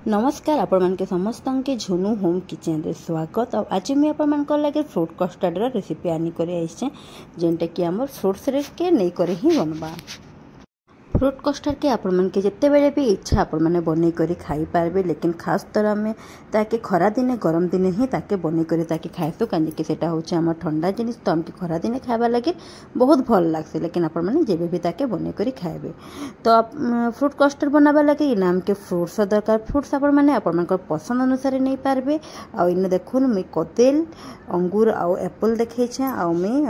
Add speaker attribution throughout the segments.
Speaker 1: नमस्कार आपण मानके समस्त के झुनू होम किचन रे स्वागत। और आज मुझे आपण मान लगे फ्रूट कस्टर्ड रेसिपी आनी कर जेनटा कि आम फ्रूट्स रे के नहीं करे ही बनवा। फ्रूट कस्टर्ड के आपण मन के जिते बेले भी इच्छा आपण मैंने बन कर खाई पारबे, लेकिन खास तर आम ताके खरा दिने गरम दिने ही ताके बन कर ताके खाइसु कहीं सेटा होचे आम ठंडा जिनिस तो आमके खरा दिने खाइबा लगे बहुत भल लागसे, लेकिन आपण मैंने जेबे भी ताके बन कर खाइबे। तो फ्रूट कस्टर्ड बनाबा लगे इन आमके फ्रूट्स दरकार। फ्रूट्स आपण मैंने आपण मन पसंद अनुसार नहीं पारबे। आ इन देखुन मुई कदेल अंगूर आउ एप्पल देखे आउ मुई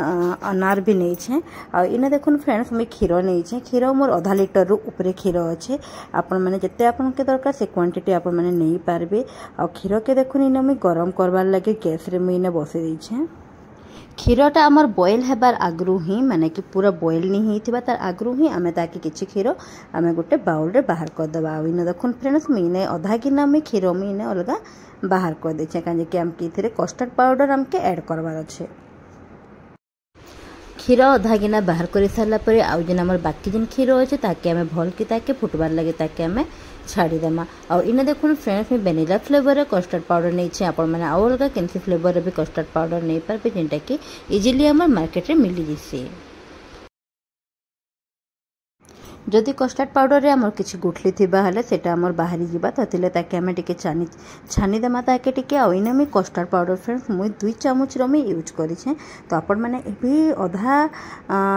Speaker 1: अनार भी नहीं छे। आ इन देखुन फ्रेंड्स मुई क्षीर नहीं छे। क्षीर मोर आधा लिटर रु ऊपर क्षीर अच्छे। आपण मैंने जिते आपन के दरकार से क्वांटिटी आपण मैंने नहीं पारबे। आ क्षीर के देखुन इन मुई गरम करबार लगे गैस रे मुई इने बसे दी छे। क्षीरटा आमर बॉयल हेबार आगरू ही माने कि पूरा बॉयल नहीं होइथिबा तार आगरू ही आमे ताकि किछि क्षीर आमे गोटे बाउल रे बाहर कर दबा। आ इन देखुन फ्रेंड्स मुई इने आधा गिना में क्षीर मुई इने अलगा बाहर कर दे छे काजे कि आमके इथिरे कस्टर्ड पाउडर आमके ऐड करबार अच्छे। क्षीर अधा गिना बाहर कर सारा पर आउ जेन आमर बाकी जेन क्षीर अच्छे ताके आमे भल कि ताके फुटबार लगे ताके आमे छाड़ीदेमा। और इने देखुन फ्रेंड्स में वेनिला फ्लेवर कस्टर्ड पाउडर नहीं छे। आपण मैंने आउ अलग केनसी फ्लेवर भी कस्टर्ड पाउडर नहीं पारबे जेनटा कि इजिली आमर मार्केट रे मिली जिसे। जदि कस्टर्ड पाउडर रे आमर किछि गुठली थिबा हले सेटा आमर बाहरी जिबा तथिले ताके आमे टिके छानी देमा ताके टिके। आ इने में कस्टर्ड पाउडर फ्रेंड्स मुई 2 चामच रो में यूज करी छे। तो आपण माने एबी आधा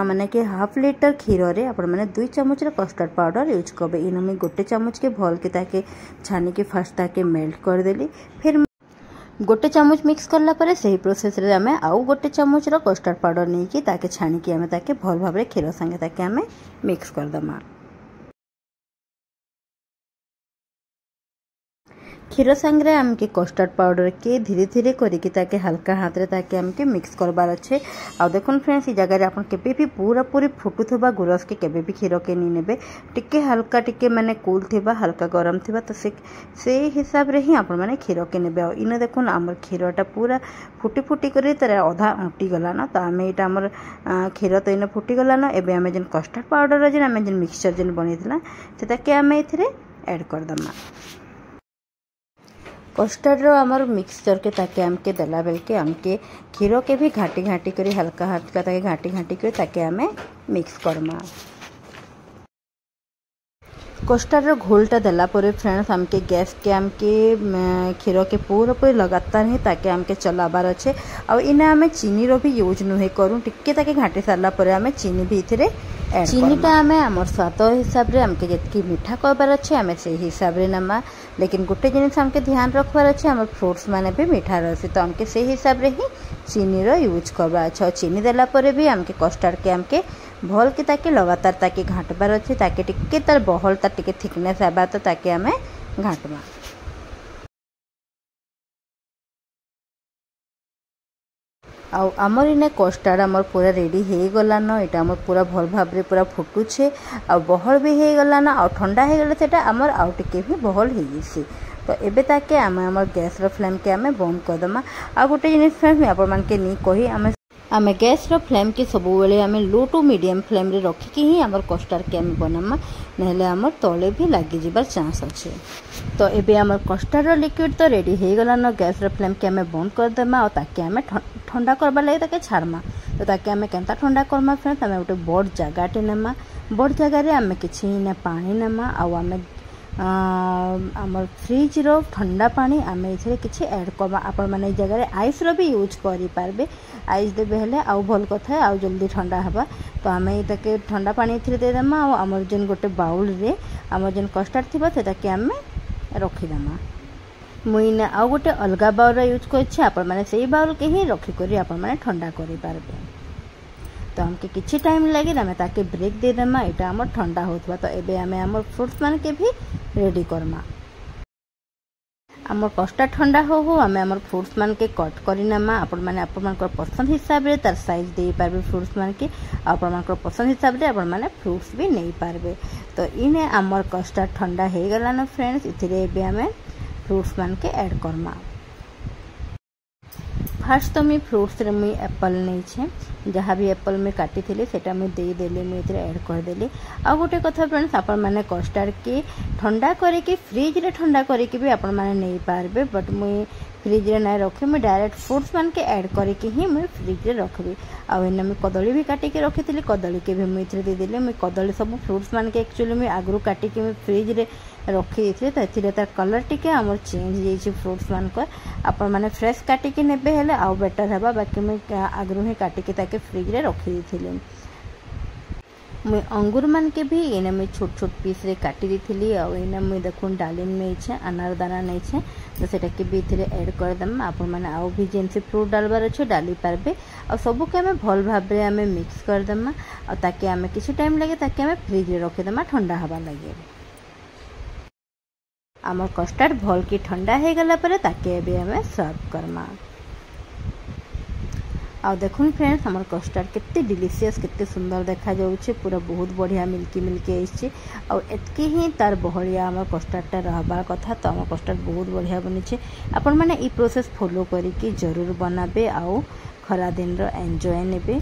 Speaker 1: माने कि हाफ लिटर क्षीर रे आपण माने 2 चामच रे कस्टर्ड पाउडर यूज करबे। इने में 1 चामच के भल के ताके छानी के फर्स्ट ताके मेल्ट कर देली। फिर 1 चामच मिक्स करला परे सही प्रोसेस रे आमे आउ 1 चामच रो कस्टर्ड पाउडर नहीं कि ताके छानी के आमे ताके भल भाबरे क्षीर संगे ताके आमे मिक्स कर दमा। क्षीर संगे आमके कस्टर्ड पाउडर के धीरे धीरे करके ताके हल्का हाथ रे ताके आमके मिक्स करबार अच्छे। आ देखुन फ्रेंड्स ई जगह रे आपन केबे भी पूरा पूरी फुटुथबा गुरस के केबे भी क्षीर के नहीं नेबे। टिके हल्का टिके माने कूल थिबा हल्का गरम थिबा तो से हिसाब रे ही आपन माने क्षीर के नेबे। आ इन देखुन हमर क्षीरटा पूरा फुटी फुटी करे तार आधा उटी गला ना। तो आमे एटा हमर क्षीर तो इन फुटी गला ना। एबे आमे जेन कस्टर्ड पाउडर जेन आमे जेन मिक्सचर जेन बनेथिला सेटा के आमे इथिरे ऐड कर दमा। कस्टर्ड रो आमर मिक्सचर के ताके आमके देला बेल के आमके क्षीर के भी घाटी घाटी करी हल्का हल्का ताके घाटी घाटी करी ताके आमे मिक्स करमा। कस्टर्ड रो घोलटा देला परे फ्रेंड्स आमके गैस के आमके क्षीर के पूरा पूरी लगातार ही ताके आमके चलाबार अच्छे। आ इने आमे चीनी रो भी यूज नुहे करू टिके ताके घाटी सारला परे आमे चीनी भी इथिरे ऐड चीनीटा आमे आमर स्वाद हिसाब रे आमके जेतकी मीठा करबार अच्छे आमे से हिसाब रे नमा। लेकिन गोटे जिनिस आमके ध्यान रखबार अच्छे आमर फ्रूट्स माने भी मीठा रहसी तो आमके से हिसाब रे ही चीनी रो यूज करबा अच्छा। चीनी देला परे भी आमके कस्टर्ड के आमके भल के ताके लगातार ताके घाटबार अच्छे ताके टिके तार बहल तार टिके थिकनेस आबा तो ताके आमे घाटमा। आउ आमर इने कस्टर्ड आमर पूरा रेडी हे गला न। एटा आमर पूरा भल भाव रे पूरा फुटुछे आ बहल भी हे गला न। आ ठंडा हे गले सेटा आमर आउ टिके भी बहल हे जिसी। तो एबे ताके आमे आमर गैस रो फ्लेम के आमे बंद कर दमा। आ गोटे जिनिस फ्रेंड्स मैं आपण मान के नी कही आमे गैस रो फ्लेम के सब बेले आमे लो टू मीडियम फ्लेम रे रखी कि ही आमर कस्टर्ड के आमे बनामा नहले आमर तले भी लागी जिबार चांस अच्छे। तो एबे आमर कस्टर्ड रो लिक्विड तो रेडी हे गला न। गैस रो फ्लेम के आमे बंद कर देमा और ताके आमे ठंडा करबा लगे ताके छाड़मा। तो ताके आमे केनता ठंडा करमा फ्रेंड्स आमे गोटे बड़ जगाटे नेमा। बड़ जगह रे आमे किछि ना पानी नेमा आउ आमे आमर फ्रिज रो ठंडा पानी आमे इथे किछि ऐड करबा। आपण माने ए जगह रे आइस रो भी यूज करि पारबे। आइस देबे हेले आउ भल कथा आउ जल्दी ठंडा हबा। तो आमे एटाके ठंडा पानी इथे दे देमा आउ आमर जेन गोटे बाउल रे आमर जेन कस्टर्ड थिबा सेटाके आमे रखि देमा। मुई ना आउ गोटे अलगा बाउल रे यूज करछि आपण माने सेही बाउल के ही रखि करी आपण माने ठंडा करि पारबे। तो हमके किछि टाइम लगे आमे ताके ब्रेक दे देमा एटा हमर ठंडा होतबा। तो एबे आमे हमर फ्रूट्स मान के भी रेडी करमा। आमर कस्टर्ड ठंडा हो आमे हमर फ्रूट्स मान के कट करि नेमा। आपण माने पसंद हिसाब रे तार साइज दे पारबे फ्रूट्स मान के। आपण मानकर पसंद हिसाब रे आपण माने फ्रूट्स भी नहीं पारबे। तो इने आमर कस्टर्ड ठंडा हे गला न फ्रेंड्स इथिरे एबे आमे फ्रूट्स मान के ऐड करमा। फास्ट तो मुई फ्रुट्स रे मुई एप्पल नहीं छे जहाँ भी एप्पल में काटी थी सेटा मुई दे देली मुई इतरे ऐड कर देली। आ गोटे कथा फ्रेंड्स आपण माने कस्टर्ड के ठंडा करे के फ्रिज रे ठंडा करे के भी आपण माने नहीं पारबे बट मुई फ्रिज रे ना रखे मुई डायरेक्ट फ्रुट्स मान के ऐड करे के ही मुई फ्रिज रे रखबी। आ एने मुई कदली भी काटी के रखी थी कदली के भी मुई इतरे दे देली। मुई कदली सब फ्रुट्स मान के एक्चुअली मुई आगु काटी के मुई फ्रिज रे रखी देथि तो एथिरे तार कलर टिके हमर चेंज जाइछि फ्रुट्स मान कर आपण माने फ्रेश काटी के नेबे हेले आउ बेटर हेबा बाकी मुई आगु ही काटी के ताके फ्रिज रे रखी देथिले। मुई अंगूर मान के भी एने मुई छोट छोट पीस रे काटी देथिली आ एने मुई देखुन डालिम नहीं छे अनारदाना नहीं छे तो सेटा के भी इथिरे ऐड कर दम आपण माने आउ भी जेन से फ्रूट डालबार अछि डाली पारबे आ सब के हमें भल भाबरे हमें मिक्स कर दम आ ताके हमें किछि टाइम लगे ताके हमें फ्रिज रे रखि दम ठंडा हवा लगे। आमर कस्टर्ड भल की ठंडा हो गला पर ताके भी हमें सर्व करमा। आ देखुन फ्रेंड्स हमर कस्टर्ड केते डिलीशियस केते सुंदर देखा जाउछे पूरा बहुत बढ़िया मिल्की मिल्की आइछे आ एतकी ही तार बहलिया हमर कस्टर्डटा रहबार कथा तो हमर कस्टर्ड बहुत बढ़िया बनिछे। आपण माने ई प्रोसेस फॉलो करिके जरूर बनाबे आउ खरा दिन रो एन्जॉय नेबे।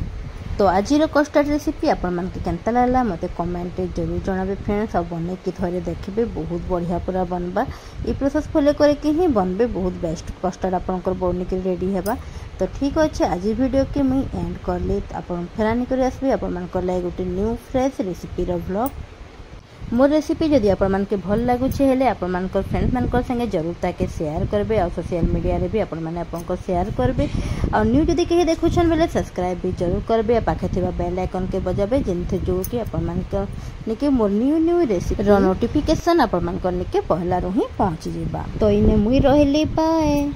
Speaker 1: तो आज कस्टर्ड रेसिपी आपण मन के केनता लागला मते कमेंट रे जरूर जणाबे फ्रेंड्स आ बने की थरे देखबे बहुत बढ़िया पूरा बनबा ई प्रोसेस फॉलो करे के ही बनबे बहुत बेस्ट कस्टर्ड आपनकर बनि के रेडी हेबा। तो ठीक अच्छे आज वीडियो के मुई एंड कर ले आपन फेरानी कर आसबे आपण मन कर लाइक गोटे न्यू फ्रेश रेसिपी रो व्लॉग मोर रेसिपी जदि आपण मन के भल लागुछे हेले आपण मन कर फ्रेंड्स मन कर संगे जरूर ताके शेयर करबे और सोशल मीडिया रे भी आपण माने आपण को शेयर करबे और न्यू जदि केही देखुछन बेले सब्सक्राइब भी जरूर करबे आ पाखे थिबा बेल आइकन के बजाबे जिनथे जो कि आपण मन के निके मोर न्यू रेसिपी रो नोटिफिकेशन आपण मन कर निके पहला रो ही पहुंच जेबा। तो इने मुई रहली बाय।